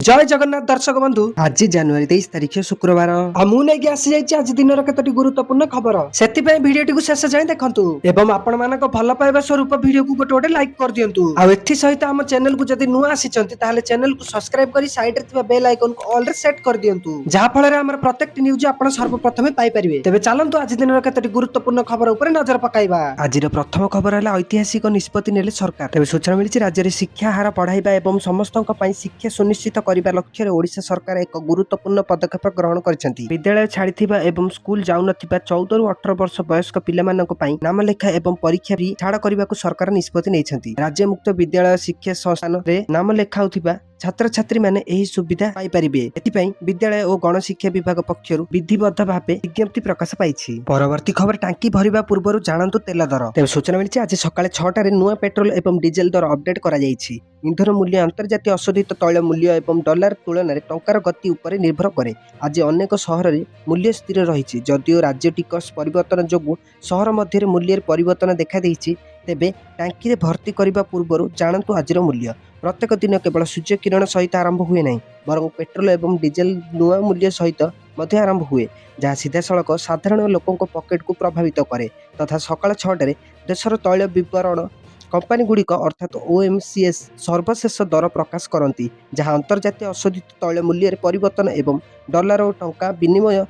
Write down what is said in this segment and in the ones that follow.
जय जगन्नाथ दर्शक बंधु आज जनवरी 23 तारिख शुक्रवार आज दिन केतोटी गुरुत्वपूर्ण खबर से भिडियो शेष जाए देखु एवं आपण मान भल पाइबा स्वरूप भिडियो को गोटे गोटे लाइक कर दिंतु सहित आम चैनल को जदि नुआ आसी चैनल को सब्सक्राइब कर साइड रे बेल आइकन को ऑल रे सेट कर दिंतु जहाँ फल आम प्रत्येक न्यूज आप सर्वप्रथम पाइपर तेज चलतु आज दिन केतोटी गुरुत्वपूर्ण खबर उपर नजर पकाइबा। आज प्रथम खबर है ऐतिहासिक निष्पत्ति नेले सरकार। तेज सूचना मिली राज्य में शिक्षा हार बढ़ाइबा एवं समस्त शिक्षा सुनिश्चित करने लक्ष्य ओडिशा सरकार एक गुरुत्वपूर्ण पदक्षेप ग्रहण करिसेंती। विद्यालय छाड़िथिबा एवं स्कूल जाउनथिबा 14 रु 18 वर्ष वयस्क पिलामानक पई नाम लेखा एवं परीक्षा भी छाड़ करने सरकार निष्पत्ति नेइछंती। राज्य मुक्त विद्यालय शिक्षा संस्थान रे नाम लेखाउथिबा छात्र छात्री माने एही सुविधा पाई परिबे। एथिपई विद्यालय और गणशिक्षा विभाग पक्षरु विधिबद्ध भावे विज्ञप्ति प्रकाश पाइछि। परवर्ती खबर टांकी भरिबा पूर्वरु जानंतु तेल दर। तेज सूचना मिलिछि आज सकाळे 6टा रे नुआ पेट्रोल एवं डीजेल दर अपडेट करा जाइछि। इंधन मूल्य अंतर्जातीय अशोधित तैल मूल्य एवं डॉलर तुलन में टंकार गति उपर निर्भर करे। आज अनेक सहर में मूल्य स्थिर रही जदिओ राज्य टिकस परिवर्तन जोगु सहर मध्य मूल्य परिवर्तन देखा देइछि। तेबे टांकी भर्ती करने पूर्व जानतु आज मूल्य प्रत्येक दिन केवल सूर्य किरण सहित आरंभ हुए नहीं बर पेट्रोल एवं डीजेल नुआ मूल्य सहित आरंभ हुए जहाँ सीधा सड़क साधारण लोकों पकेट को प्रभावित करे तथा सकाळ 6टारे देशर तैल विवरण कंपानी गुड़िक अर्थात OMCS सर्वशेष दर प्रकाश करती जहां अंतर्जातीय अशोधित तैल मूल्य परिवर्तन एवं डॉलर और टंका विनिमय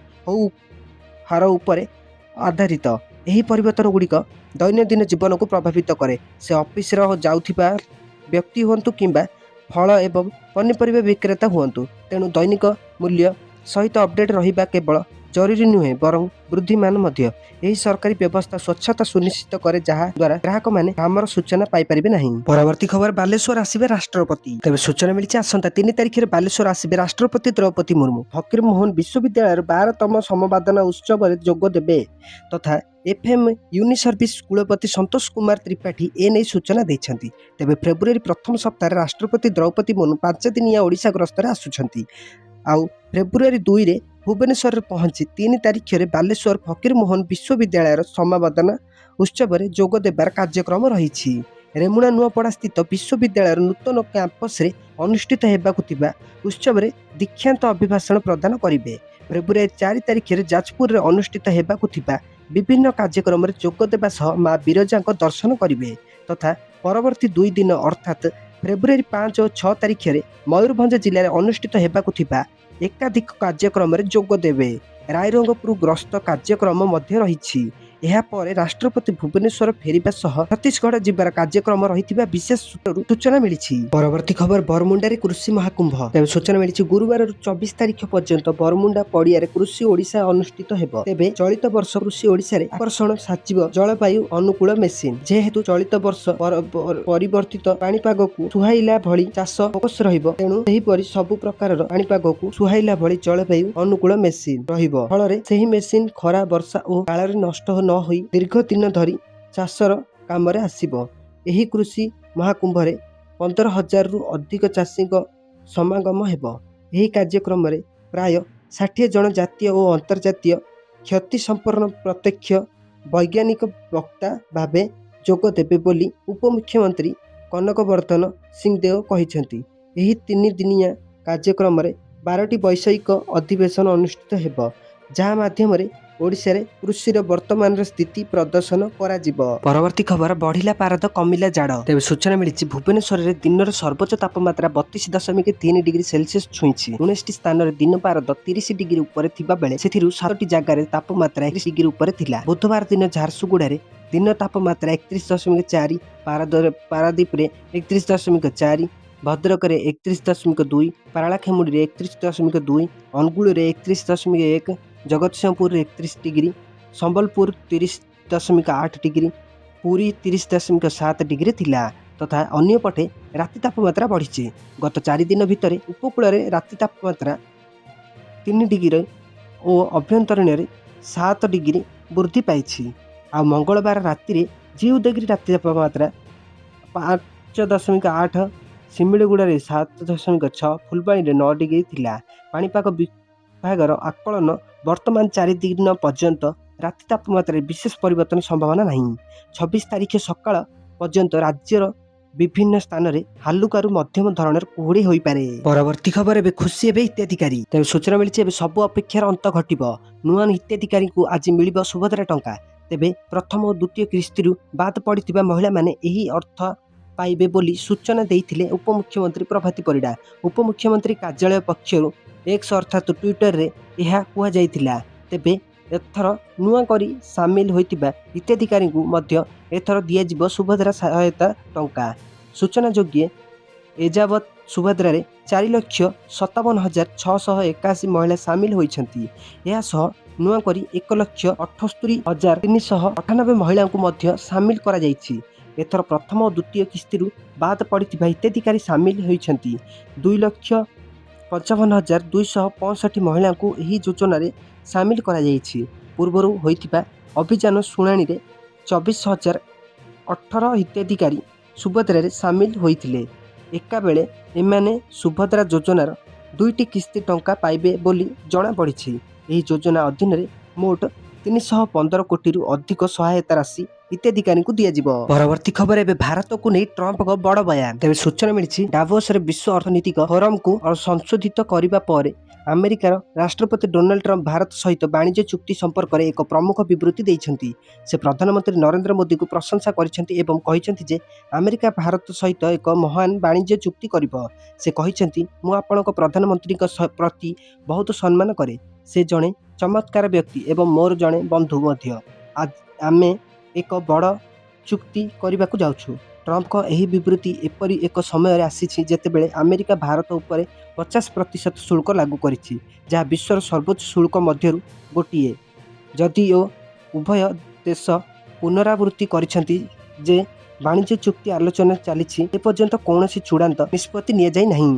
हार उपर आधारित। यही परिवर्तन गुड़िक दैनंदिन जीवन को प्रभावित करे। से ऑफिस जाउथिबा व्यक्ति हुंतु किंबा फल एवं पनीपरिबा विक्रेता हुंतु तेणु दैनिक मूल्य सहित अपडेट रहिबा केवल जरूरी नुहे बरं वृद्धिमान मध्य यही सरकारी व्यवस्था स्वच्छता सुनिश्चित करे जहाँ द्वारा ग्राहक माने आमर सूचना पाई परिबे नहीं। परवर्ती खबर बालेश्वर आसिबे राष्ट्रपति। तेज सूचना मिली आसंता 3 तारिख में बालेश्वर आसिबे राष्ट्रपति द्रौपदी मुर्मू फकीर मोहन विश्वविद्यालय 12तम समवादना उत्सव में जोग देबे तथा FM यूनिसर्विस कुलपति संतोष कुमार त्रिपाठी एने सूचना देछंती। तेबे फेब्रुआरी प्रथम सप्ताह राष्ट्रपति द्रौपदी मुर्मू 5 दिनिया ओडिशा गस्तर आसुछंती। आउ फेब्रुआरी 2 रे भुवनेश्वर पहुंची 3 तारिख में बालेश्वर फकीर मोहन विश्वविद्यालय समावर्धना उत्सव में जोग देबार कार्यक्रम रही। रेमुणा नुआपड़ा स्थित विश्वविद्यालय नूतन कैंपस रे अनुष्ठित हेबाकु थिबा उत्सव में दीक्षांत अभिभाषण प्रदान करिवे। फेब्रुआरी 4 तारिख में जाजपुर रे अनुष्ठित हेबाकु थिबा विभिन्न कार्यक्रम में जोग देबा सह मां बिरजा दर्शन करिवे तथा परवर्ती 2 दिन अर्थात फेब्रुआरी 5 और 6 तारिख में मयूरभंज जिले में अनुष्ठित हेबाकु थिबा एकाधिक कार्यक्रम में जोग देवे। रायरंगपुर ग्रस्त कार्यक्रम मध्य रही। यह पर राष्ट्रपति भुवनेश्वर फेरिबा सह छत्तीसगढ़ जिबार कार्यक्रम रही विशेष सूचना मिली। परवर्ती खबर बरमुंडा कृषि महाकुंभ। तेज सूचना मिली गुरुवार 24 तारिख पर्यंत बरमुंडा पड़िया कृषि ओडिशा अनुष्ठित हेबो। तेबे चलित वर्ष कृषि ओडिशा रे आकर्षण साचिव जलवायु अनुकूल मेसिन जेहेतु चलित वर्ष परिवर्तित पाणीपाग को सुहाइला भली चाष फोकस रहिबो तेणु सेही परि सब प्रकार पाणीपाग को सुहाइला भली जलवायु अनुकूल मेसिन रहिबो फल सेही मेसिन खरा वर्षा और काल नष्ट न होई दीर्घ दिन धरी चाषर काम आसिबो। एही कृषि महाकुंभ रे 15,000 रु अधिक चाषी समागम हेबो। एही कार्यक्रम रे प्राय 60 जन जातीय और अंतर्जातीय क्षति संपन्न प्रत्यक्ष वैज्ञानिक वक्ता भावे जोग देबे बोली उपमुख्यमंत्री कनकवर्धन सिंहदेव कहिसेंती। एही 3 दिनिया कार्यक्रम रे 12टी वैषयिक अधिवेशन अनुष्ठित हेबो जहाँ माध्यम रे ओडिशा रे कृषि वर्तमान स्थिति प्रदर्शन करा जिवो। परवर्ती खबर बढ़िला पारद कमिला जाड़। तेज सूचना मिली भुवनेश्वर रे दिन सर्वोच्च तापमात्रा 32.3 डिग्री सेल्सियस छुईछि। 19टी स्थान रे दिन पारद 30 डिग्री ऊपर थिबा बेले सेथिरु 7टी जगह तापमात्रा 31 डिग्री ऊपर थिला। बुधवार दिन झारसुगुड़ा रे दिन तापमात्रा 31.4 पारादीप रे 31.4 भद्रक रे 31.2 पारालाखेमुडी रे 31.2 अनुगुल रे 31.1 Jagatsinghpur 31 degree Sambalpur 30.8 degree Puri 30.7 degree थिला तथा अन्य पटे राति तापमात्रा बढ़ी। गत 4 दिन भितर उपकूल रे राति तापमात्रा 3 डिग्री और अभ्यंतरण रे 7 डिग्री वृद्धि पाई। आ मंगलवार राति रे जीउदगिरी राति तापमात्रा 5.8 सिमिलीगुड़ा 7.6 फुलबाणी रे 9 डिग्री थिला। पाणीपाग विभागर आकलन वर्तमान 4 दिन पर्यंत राति तापमात्रा विशेष परिवर्तन संभावना नहीं। 26 तारिख सकाळ पर्यंत राज्यर ବିଭିନ୍ନ ସ୍ଥାନରେ ହାଲୁକାରୁ ମଧ୍ୟମ ଧରଣର କୁହୁଡ଼ି ହୋଇପାରେ। ପରବର୍ତ୍ତୀ ଖବର ଏବେ ଖୁସି ହେବେ ହିତାଧିକାରୀ। ତେବେ ସୂଚନା ମିଳିଛି ଏବେ ସବୁ ଅପେକ୍ଷାର ଅନ୍ତ ଘଟିବ। ନୂଆ ହିତାଧିକାରୀଙ୍କୁ ଆଜି ମିଳିବ ସୁଭଦ୍ରା ଟଙ୍କା। ତେବେ ପ୍ରଥମ ଓ ଦ୍ୱିତୀୟ କିସ୍ତିରୁ ବାଦ ପଡ଼ିଥିବା ମହିଳାମାନେ ଏହି ଅର୍ଥ ପାଇବେ ବୋଲି ସୂଚନା ଦେଇଥିଲେ ଉପମୁଖ୍ୟମନ୍ତ୍ରୀ ପ୍ରଭାତୀ ପରିଡ଼ା। ଉପମୁଖ୍ୟମନ୍ତ୍ରୀ କାର୍ଯ୍ୟାଳୟ ପକ୍ଷରୁ ଏକ୍ସ ଅର୍ଥାତ୍ ଟ୍ୱିଟରରେ ଏହା କୁହାଯାଇଥିଲା। ତେବେ ଏଥର ନୂଆ କରି ସାମିଲ ହୋଇଥିବା ହିତାଧିକାରୀଙ୍କୁ ମଧ୍ୟ ଏଥର ଦିଆଯିବ ସୁଭଦ୍ରା ସହାୟତା ଟଙ୍କା। ସୂଚନାଯୋଗ୍ୟ ଏଯାବତ୍ ସୁଭଦ୍ରାରେ 4,57,681 ମହିଳା ସାମିଲ ହୋଇଛନ୍ତି। ଏହା ସହ ନୂଆ କରି 1,78,398 ମହିଳାଙ୍କୁ ମଧ୍ୟ ସାମିଲ କରାଯାଇଛି। ଏଥର ପ୍ରଥମ ଓ ଦ୍ୱିତୀୟ କିସ୍ତିରୁ ବାଦ ପଡ଼ିଥିବା ହିତାଧିକାରୀ ସାମିଲ ହୋଇଛନ୍ତି। 2,55,265 ମହିଳାଙ୍କୁ ଏହି ଯୋଜନାରେ ସାମିଲ କରାଯାଇଛି। ପୂର୍ବରୁ ହୋଇଥିବା ଅଭିଯାନ ଶୁଣାଣିରେ 24,018 ହିତାଧିକାରୀ ସୁଭଦ୍ରାରେ ସାମିଲ ହୋଇଥିଲେ। ଏକାବେଳେ ଏମାନେ ସୁଭଦ୍ରା ଯୋଜନାର 2ଟି କିସ୍ତି ଟଙ୍କା ପାଇବେ ବୋଲି ଜଣାପଡ଼ିଛି। ଏହି ଯୋଜନା ଅଧୀନରେ ମୋଟ 315 କୋଟିରୁ ଅଧିକ ସହାୟତା ରାଶି ହିତାଧିକାରୀଙ୍କୁ ଦିଆଯିବ। ପରବର୍ତ୍ତୀ ଖବର ଏବେ ଭାରତକୁ ନେଇ ଟ୍ରମ୍ପଙ୍କ ବଡ଼ ବୟାନ। ତେବେ ସୂଚନା ମିଳିଛି ଡାଭୋସରେ ବିଶ୍ୱ ଅର୍ଥନୈତିକ ଫୋରମକୁ ସଂଶୋଧିତ କରିବା ପରେ ଆମେରିକାର ରାଷ୍ଟ୍ରପତି ଡୋନାଲ୍ଡ ଟ୍ରମ୍ପ ଭାରତ ସହିତ ବାଣିଜ୍ୟ ଚୁକ୍ତି ସମ୍ପର୍କରେ ଏକ ପ୍ରମୁଖ ବିବୃତ୍ତି ଦେଇଛନ୍ତି। ସେ ପ୍ରଧାନମନ୍ତ୍ରୀ ନରେନ୍ଦ୍ର ମୋଦିଙ୍କୁ ପ୍ରଶଂସା କରିଛନ୍ତି ଏବଂ କହିଛନ୍ତି ଯେ ଆମେରିକା ଭାରତ ସହିତ ଏକ ମହାନ ବାଣିଜ୍ୟ ଚୁକ୍ତି କରିବ। ସେ କହିଛନ୍ତି, ମୁଁ ଆପଣଙ୍କ ପ୍ରଧାନମନ୍ତ୍ରୀଙ୍କ ପ୍ରତି ବହୁତ ସମ୍ମାନ କରେ। ସେ ଜଣେ ଚମତ୍କାର ବ୍ୟକ୍ତି ଏବଂ ମୋର ଜଣେ ବନ୍ଧୁ ମଧ୍ୟ। ଆମେ ଏକ ବଡ଼ ଚୁକ୍ତି କରିବାକୁ ଯାଉଛୁ। ଟ୍ରମ୍ପଙ୍କ ଏହି ବିବୃତ୍ତି ଏପରି ଏକ ସମୟରେ ଆସିଛି ଯେତେବେଳେ ଆମେରିକା ଭାରତ ଉପରେ 50% ଶୁଳ୍କ ଲାଗୁ କରିଛି, ଯାହା ବିଶ୍ୱର ସର୍ବୋଚ୍ଚ ଶୁଳ୍କ ମଧ୍ୟରୁ ଗୋଟିଏ। ଯଦିଓ ଉଭୟ ଦେଶ ପୁନରାବୃତ୍ତି କରିଛନ୍ତି ଯେ ବାଣିଜ୍ୟ ଚୁକ୍ତି ଆଲୋଚନା ଚାଲିଛି, ଏପର୍ଯ୍ୟନ୍ତ କୌଣସି ଚୂଡ଼ାନ୍ତ ନିଷ୍ପତ୍ତି ନିଆଯାଇ ନାହିଁ।